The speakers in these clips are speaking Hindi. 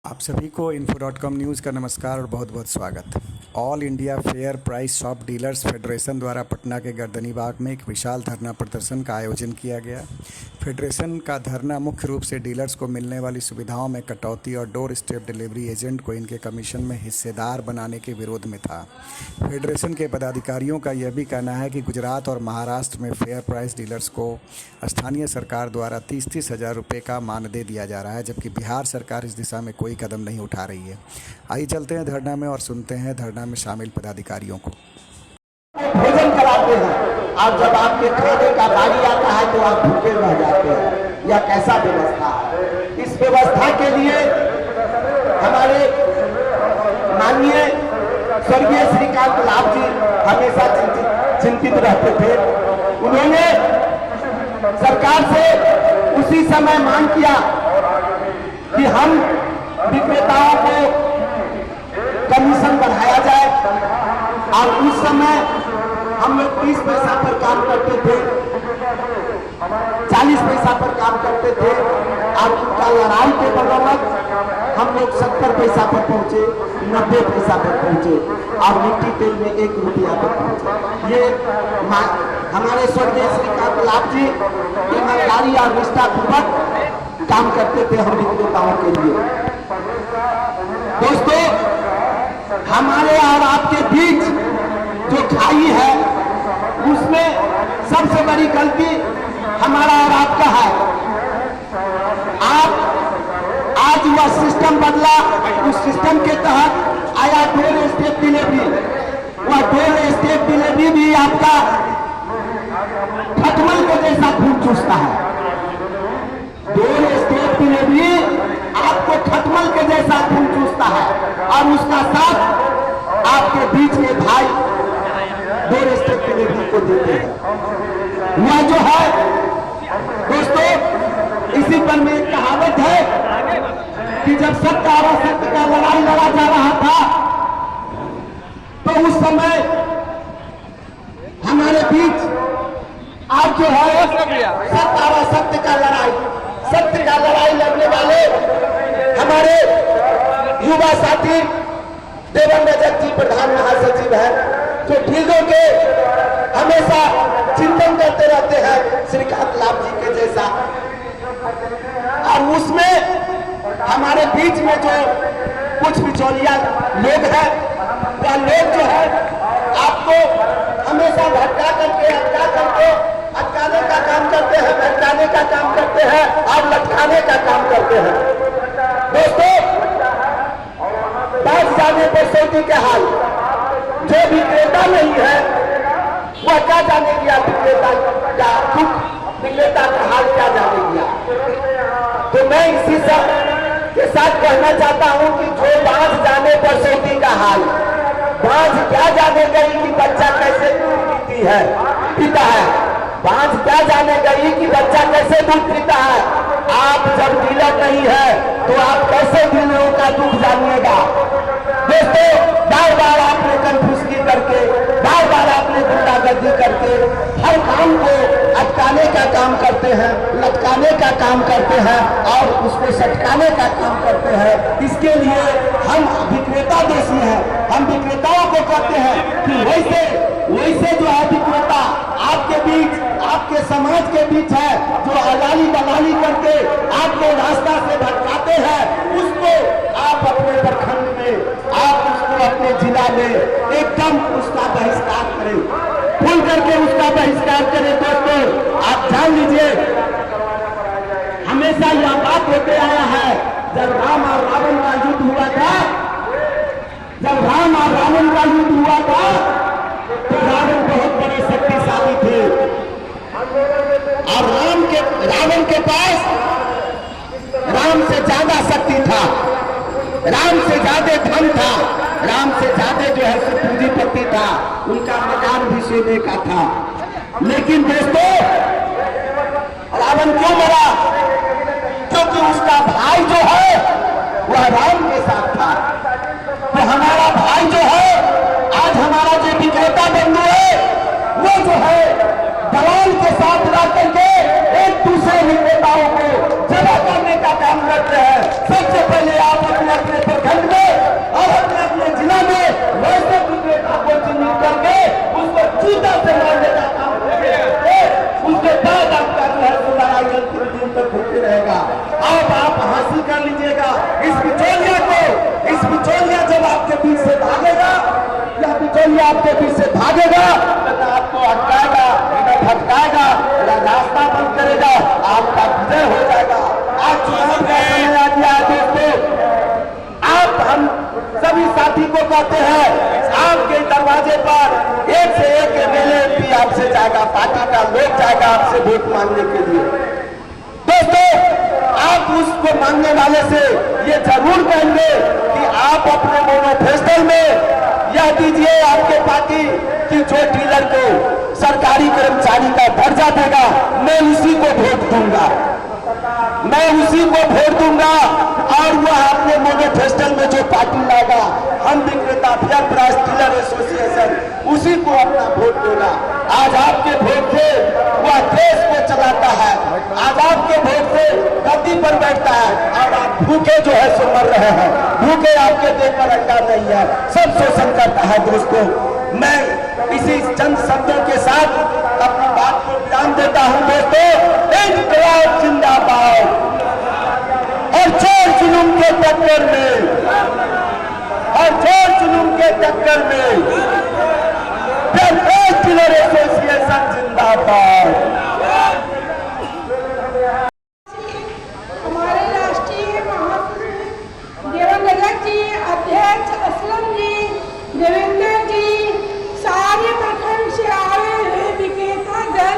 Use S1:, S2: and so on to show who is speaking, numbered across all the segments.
S1: आप सभी को info.com न्यूज़ का नमस्कार और बहुत बहुत स्वागत। All India fair price shop dealers federation द्वारा पटना के गर्दनीबाग में एक विशाल धरना प्रदर्शन का आयोजन किया गया। फेडरेशन का धरना मुख्य रूप से डीलर्स को मिलने वाली सुविधाओं में कटौती और डोर स्टेप डिलीवरी एजेंट को इनके कमीशन में हिस्सेदार बनाने के विरोध में था। फेडरेशन के पदाधिकारियों का यह भी कहना है कि गुजरात और महाराष्ट्र में फेयर प्राइस डीलर्स को स्थानीय सरकार द्वारा 30-30 हज़ार रुपये का मानदेय दिया जा रहा है, जबकि बिहार सरकार इस दिशा में कोई कदम नहीं उठा रही है। आइए चलते हैं धरना में और सुनते हैं धरना में शामिल पदाधिकारियों को।
S2: भोजन कराते हैं और जब आपके खाने का बारी आता है तो आप भूखे रह जाते हैं। यह कैसा व्यवस्था है? इस व्यवस्था के लिए हमारे माननीय स्वर्गीय श्रीकांत लाभ जी हमेशा चिंतित रहते थे। उन्होंने सरकार से उसी समय मांग किया कि हम विक्रेताओं को कमीशन बढ़ाया जाए, और उस समय हम लोग 30 पैसा पर काम करते थे, 40 पैसा पर काम करते थे, और उनका लड़ाई के बदौलत हम लोग 70 पैसा पर पहुंचे, 90 पैसा पर पहुंचे और मिट्टी तेल में 1 रुपया पर पहुंचे। ये हमारे स्वर्गीय श्रीकांत लाभ जी ईमानदारी और निष्ठापूर्वक काम करते थे हम विक्रेताओं के लिए। दोस्तों, हमारे और आपके बीच जो खाई है उसमें सबसे बड़ी गलती हमारा और आपका है। आप आज वह सिस्टम बदला, उस सिस्टम के तहत आया डोर स्टेप डिलीवरी। वह डोर स्टेप डिलीवरी भी आपका खटमल के जैसा खून चूसता है। डोर स्टेप डिलीवरी आपको खटमल के जैसा खून चूसता है, और उसका साथ आपके बीच के भाई डोर स्टेप डिलीवरी को देते हैं। वह जो है दोस्तों, इसी पर में एक कहावत है कि जब सत्य और असत्य का लड़ाई लड़ा जा रहा था तो उस समय हमारे बीच आज जो है सत्य और असत्य का लड़ाई, सत्य का लड़ाई लड़ने वाले हमारे युवा साथी देवन रजक जी प्रधान महासचिव है, जो ढीलों के हमेशा चिंतन करते रहते हैं श्रीकांत लाभ जी के जैसा। और उसमें हमारे बीच में जो कुछ बिचौलिया लोग हैं, वह लोग जो है आपको हमेशा भटका करके अटकाने का काम करते हैं, भटकाने का काम करते हैं और लटकाने का काम करते हैं। दोस्तों, बात जाने पर सौदी के हाल, जो विक्रेता नहीं है वह क्या जाने गया विक्रेता का दुख, विक्रेता का हाल क्या जाने गया। तो मैं इसी सब के साथ कहना चाहता हूं कि जो बांझ जाने पर सौदी का हाल, बांझ क्या जाने गई कि बच्चा कैसे दूध पीता है, बांझ क्या जाने गई कि बच्चा कैसे दूध पीता है। आप जब डीलर नहीं है तो आप कैसे डीलरों का दुख जानिएगा। दोस्तों, बार बार आपने कंफ्यूजन करके, बार बार आपने गुंडागर्दी करके हर काम को अटकाने का काम करते हैं, लटकाने का काम करते हैं और उसको सटकाने का काम करते हैं। इसके लिए हम विक्रेता देशी हैं, हम विक्रेताओं को कहते हैं कि वैसे जो है विक्रेता आपके बीच, आपके समाज के बीच है, जो अलाली दलाली करके आपको रास्ता से भटकाते हैं, उसको आप अपने प्रखंड में, आप उसको अपने जिला में एकदम उसका बहिष्कार करें, खुल करके उसका बहिष्कार करें। दोस्तों, आप जान लीजिए, हमेशा यह बात होते आया है, जब राम और रावण का युद्ध हुआ था, जब राम और रावण का युद्ध हुआ था तो रावण बहुत बड़े शक्तिशाली थे और रावण के पास राम से ज्यादा शक्ति था, राम से ज्यादा धन था, राम से ज्यादा जो है पूंजीपति था, उनका मकान भी सोने का था। लेकिन दोस्तों, रावण क्यों मरा? क्योंकि उसका भाई जो है वह राम के साथ था। तो हमारा भाई जो है, आज हमारा जो विक्रेता बंधु है, वो जो है दलाल के साथ रह करके एक दूसरे विक्रेताओं को जमा करने का काम करते हैं। सबसे पहले आप अपने कितने दिन तक होते रहेगा। अब आप हंसी कर लीजिएगा इस बिचौलिया जब आपके बीच से भागेगा, या बिचौलिया आपके बीच से भागेगा तो आपको अटकाएगा, भटकाएगा, रास्ता बंद करेगा, आपका विजय हो जाएगा। आज चुनाव का समय आ गया है दोस्तों। आप हम सभी साथी को कहते हैं, आपके दरवाजे पर एक से एक एमएलए भी आपसे जाएगा, पार्टी का लोग जाएगा आपसे वोट मांगने के लिए। दोस्तों, आप उसको मांगने वाले से ये जरूर कहेंगे कि आप अपने मैनिफेस्टो में यह दीजिए आपके पार्टी की जो डीलर को सरकारी कर्मचारी का दर्जा देगा, मैं उसी को वोट दूंगा, मैं उसी को वोट दूंगा। और वह अपने मैनिफेस्टो में जो पार्टी लाएगा, हम विक्रेता फेयर प्राइस डीलर एसोसिएशन, उसी को अपना वोट देगा। आज आपके वोट से वह देश को चलाता है, आज आपके वोट से गद्दी पर बैठता है, और आप भूखे जो है सो मर रहे हैं। भूखे आपके देह पर अंडा नहीं है, सब शोषण करता है। दोस्तों, मैं इसी चंद शब्दों के साथ अपनी बात को विराम देता हूं। दोस्तों, इनकलाब जिंदाबाद। और चोर जुलूम के टक्कर में, और चोर जुलूम के टक्कर में फेयर प्राइस डीलर एसोसिएशन जिंदाबाद।
S3: हमारे राष्ट्रीय महासचिव देवेंद्र जी, अध्यक्ष असलम जी, देवेंद्र जी, सारे प्रखंड से आए हुए विक्रेता दल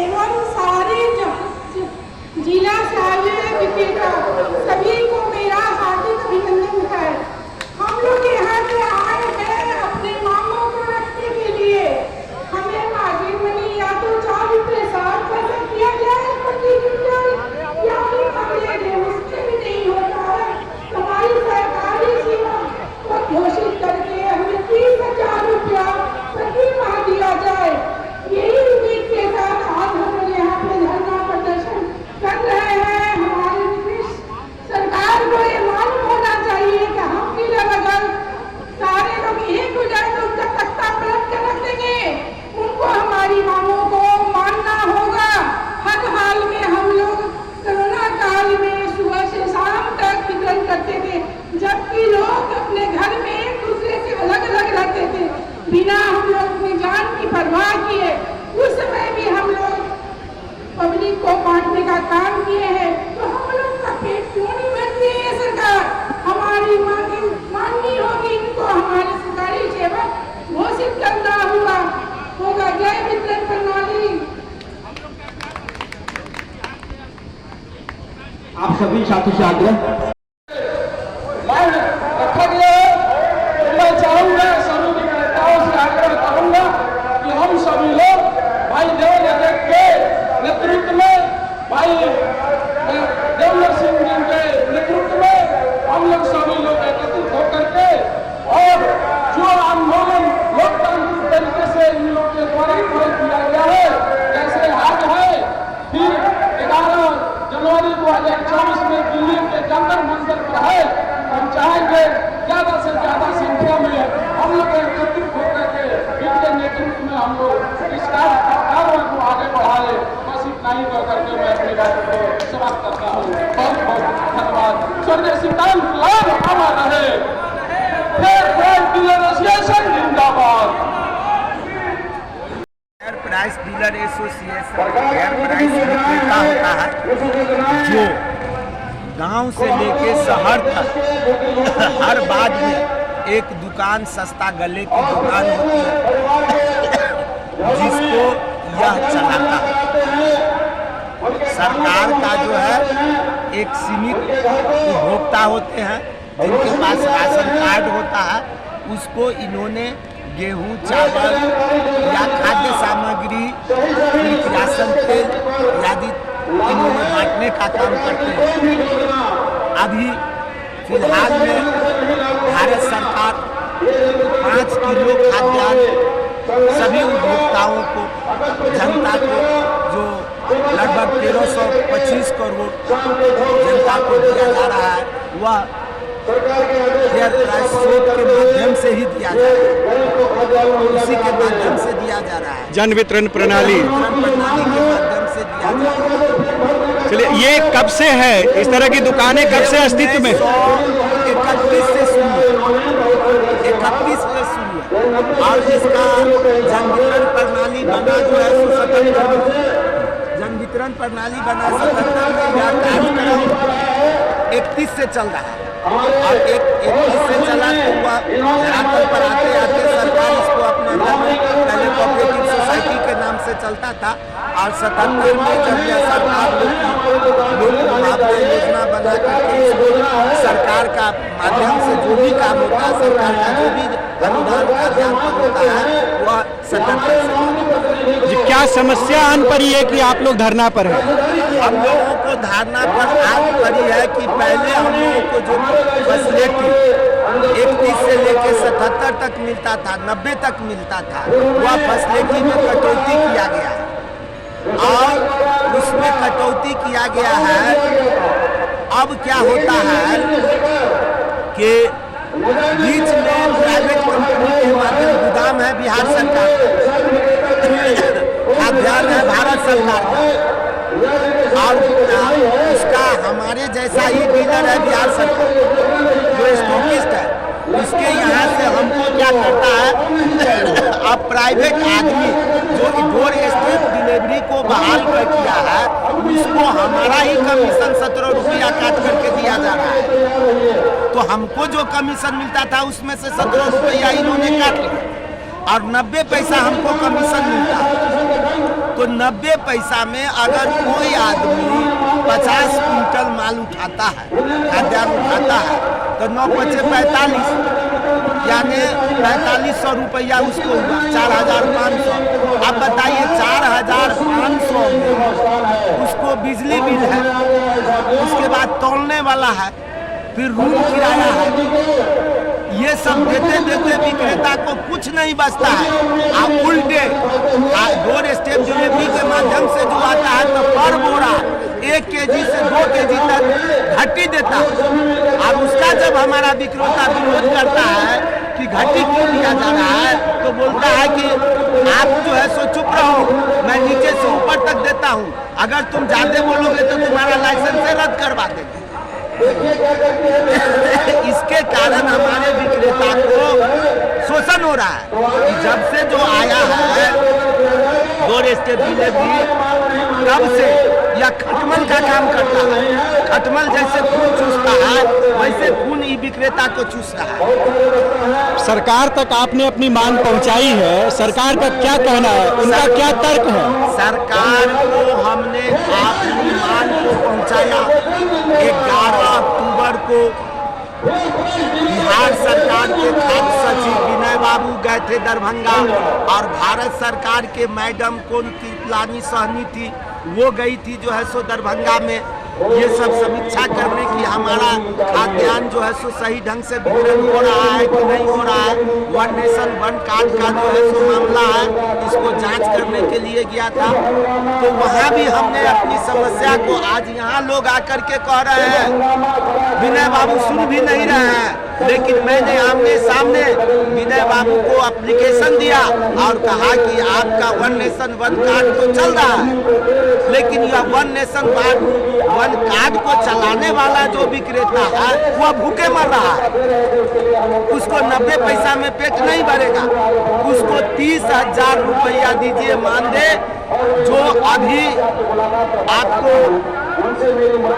S3: एवं सारे जिला से आए हुए विक्रेता, सभी को मेरा हार्दिक अभिनंदन है। हम लोग यहाँ से आए हैं अपने मांगों को रखने के लिए। हमें मार्जिन मनी या तो 4 रुपये 60 पैसे दिया जाए प्रति क्विंटल, या फिर हम ले लें, उससे भी नहीं होता है। हमारी सरकारी सीमा को घोषित करके हमें 30,000 रुपया प्रति माह दिया जाए। यही उम्मीद के साथ आज हम लोग यहाँ पे धरना प्रदर्शन कर रहे हैं। हमारी नीतीश सरकार को ये मालूम होना चाहिए कि हम डीलर अगर सारे लोग एक हो जाए तो उनका तख्ता पलट कर रख देंगे। उनको हमारी मांगों को मानना होगा। हर हाल में हम लोग कोरोना काल में सुबह से शाम तक वितरण करते थे, जबकि लोग अपने घर में एक दूसरे से अलग अलग रहते थे, बिना हम लोग अपनी जान की परवाह किए। उस समय भी हम लोग पब्लिक को बांटने का काम किए हैं। तो हम लोग का पेट क्यों नहीं भरती है सरकार? हमारी मांगे माननी होगी, इनको हमारी सरकारी सेवा घोषित करना होगा। जय वितरण प्रणाली।
S2: आप सभी साथी से आग्रह
S4: रखा गया है। मैं चाहूंगा, सभी विक्रेताओं से आग्रह करूंगा कि हम सभी लोग भाई देवेंद्र के नेतृत्व में, भाई देवेंद्र सिंह जी के नेतृत्व में हम लोग सभी लोग एकत्रित होकर के, और जो आंदोलन लोकतांत्रिक तरीके से इन लोग के द्वारा किया गया है, जैसे आज है, फिर 11 जनवरी 2024 में दिल्ली के जंतर मंतर पर है। हम चाहेंगे ज्यादा से ज्यादा संख्या में हम लोग एकत्रित होकर के इनके नेतृत्व में हम लोग इस कार्य को आगे बढ़ाए। बस इतना ही कर करके मैं अपनी बात को समाप्त करता हूँ। बहुत बहुत धन्यवाद। स्वर्गीय सिद्धांत लाभ अमर रहे। फेयर प्राइस डीलर एसोसिएशन जिंदाबाद।
S5: Fair price dealer association fair price विक्रेता होता है, जो गांव से लेके शहर तक हर बात में एक दुकान, सस्ता गले की दुकान होती है, जिसको यह चलाता है। सरकार का जो है एक सीमित उपभोक्ता होते हैं, जिनके पास राशन कार्ड होता है, उसको इन्होंने गेहूं, चावल या खाद्य सामग्री, राशन तेल आदि इन्होंने बांटने का काम करते हैं। अभी फिलहाल में भारत सरकार 5 किलो खाद्यान्न सभी उपभोक्ताओं को, जनता को, जो लगभग 1325 करोड़ जनता को दिया जा रहा है, वह फेयर प्राइस शॉप के माध्यम से ही दिया जा रहा है। उसी के माध्यम से दिया जा रहा है,
S1: जन वितरण प्रणाली
S5: के माध्यम से दिया जा रहा है।
S1: ये कब से है, इस तरह की दुकानें कब से अस्तित्व में?
S5: 1931 से शुरू है, 31 से शुरू है। और इसका जन वितरण प्रणाली बना जो है 77 जन वितरण प्रणाली बना 77 में, यह कार्यक्रम 31 से चल रहा है। और 31 से चला तो वह धरातल पर आते आते सरकार इसको अपने पहले कोऑपरेटिव सोसाइटी के नाम से चलता था, और 77 में जब यह सरकार लोक मुआवजा योजना बना करके सरकार का माध्यम से जो भी काम होता है, सरकार का जो भी अनुदान का ज्ञापन होता है, वह 77 से।
S1: क्या समस्या आन पड़ी है कि आप लोग धरना पर हैं?
S5: हम लोगों को धारणा पर आग पड़ी है कि पहले हम लोगों को जो फैसिलिटी 31 से लेकर 77 तक मिलता था, 90 तक मिलता था, वह फैसिलिटी में कटौती किया गया है। और उसमें कटौती किया गया है। अब क्या होता है कि बीच में प्राइवेट कंपनी के माध्यम गोदाम है बिहार सरकार का, ध्यान है भारत सरकार का, और उसका हमारे जैसा ही डीलर है बिहार सरकार जो स्टॉकिस्ट है, उसके यहाँ से हमको क्या करता है, अब प्राइवेट आदमी जो डोर स्टेप डिलीवरी को बहाल कर किया है, उसको हमारा ही कमीशन 17 रुपया काट करके दिया जा रहा है। तो हमको जो कमीशन मिलता था उसमें से 17 रुपया इन्होंने काट लिया, और 90 पैसा हमको कमीशन मिलता है। तो 90 पैसा में अगर कोई आदमी 50 क्विंटल माल उठाता है, खाद्यान्न उठाता है, तो 9 पचे 45, यानी 4500 रुपया उसको हुआ, 4500। अब बताइए 4500 में उसको बिजली बिल है, उसके बाद तौलने वाला है, फिर रूम किराया है, ये सब देते देते विक्रेता को कुछ नहीं बचता है। आप उल्टे डोर स्टेप डिलीवरी के माध्यम से जो आता है तो पर बोरा 1 केजी से 2 केजी तक घटी देता है, और उसका जब हमारा विक्रेता विरोध करता है कि घटी क्यों दिया जा रहा है, तो बोलता है कि आप जो है सो चुप रहो, मैं नीचे से ऊपर तक देता हूँ, अगर तुम ज्यादा बोलोगे तो तुम्हारा लाइसेंस रद्द करवा देंगे। इसके कारण हमारे विक्रेता को शोषण हो रहा है। जब से जो आया है डोर स्टेप डिलीवरी, तब से यह खटमल का काम करता है। खटमल जैसे खून चूसता है, वैसे खून ही विक्रेता को चूस रहा है।
S1: सरकार तक आपने अपनी मांग पहुंचाई है, सरकार का क्या कहना है, उनका क्या तर्क है?
S5: सरकार को हमने अपनी मांग को पहुंचाया। 11 अक्टूबर को बिहार सरकार के खाद्य सचिव विनय बाबू गए थे दरभंगा, और भारत सरकार के मैडम कौन कृपलानी सहनी थी, वो गई थी जो है सो दरभंगा में ये सब समीक्षा करने की हमारा खाद्यान्न जो है सो सही ढंग से वितरण हो रहा है कि नहीं हो रहा है। 1 नेशन 1 कार्ड का जो है सो मामला है, इसको जांच करने के लिए गया था। तो वहाँ भी हमने अपनी समस्या को, आज यहाँ लोग आकर के कह रहे हैं, विनय बाबू सुन भी नहीं रहे हैं, लेकिन मैंने आमने सामने विनय बाबू को एप्लीकेशन दिया और कहा कि आपका 1 नेशन 1 कार्ड तो चल रहा है, लेकिन यह 1 नेशन 1 कार्ड को चलाने वाला जो विक्रेता है वह भूखे मर रहा है। उसको 90 पैसा में पेट नहीं भरेगा, उसको 30,000 रुपया दीजिए मानदेय, जो अभी आपको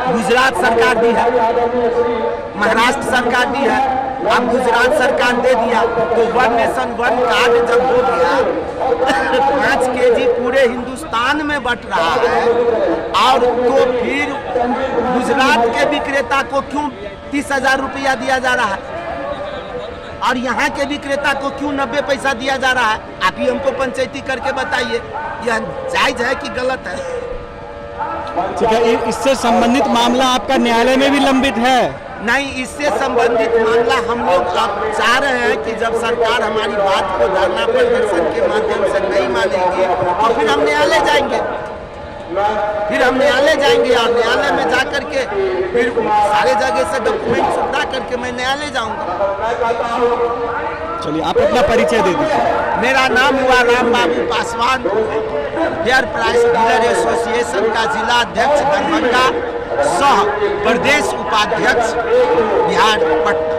S5: गुजरात सरकार दी है, महाराष्ट्र सरकार दी है, अब गुजरात सरकार दे दिया। तो 1 नेशन 1 कार्ड जब हो गया, 5 केजी पूरे हिंदुस्तान में बंट रहा है, और तो फिर गुजरात के विक्रेता को क्यों 30,000 रुपया दिया जा रहा है, और यहाँ के विक्रेता को क्यों 90 पैसा दिया जा रहा है? आप ही हमको पंचायती करके बताइए, यह जायज है कि गलत है?
S1: ठीक है, इससे संबंधित मामला आपका न्यायालय में भी लंबित है?
S5: नहीं, इससे संबंधित मामला हम लोग अब चाह रहे हैं कि जब सरकार हमारी बात को धरना प्रदर्शन के माध्यम से नहीं मानेगी, तो फिर हम न्यायालय जाएंगे, और न्यायालय में जा करके फिर सारे जगह से डॉक्यूमेंट उठा करके मैं न्यायालय जाऊंगा।
S1: चलिए, आप अपना परिचय दे दीजिए।
S5: मेरा नाम हुआ Ram Babu Paswan, fair price dealer association का जिला अध्यक्ष दरभंगा, सह प्रदेश उपाध्यक्ष बिहार पटना।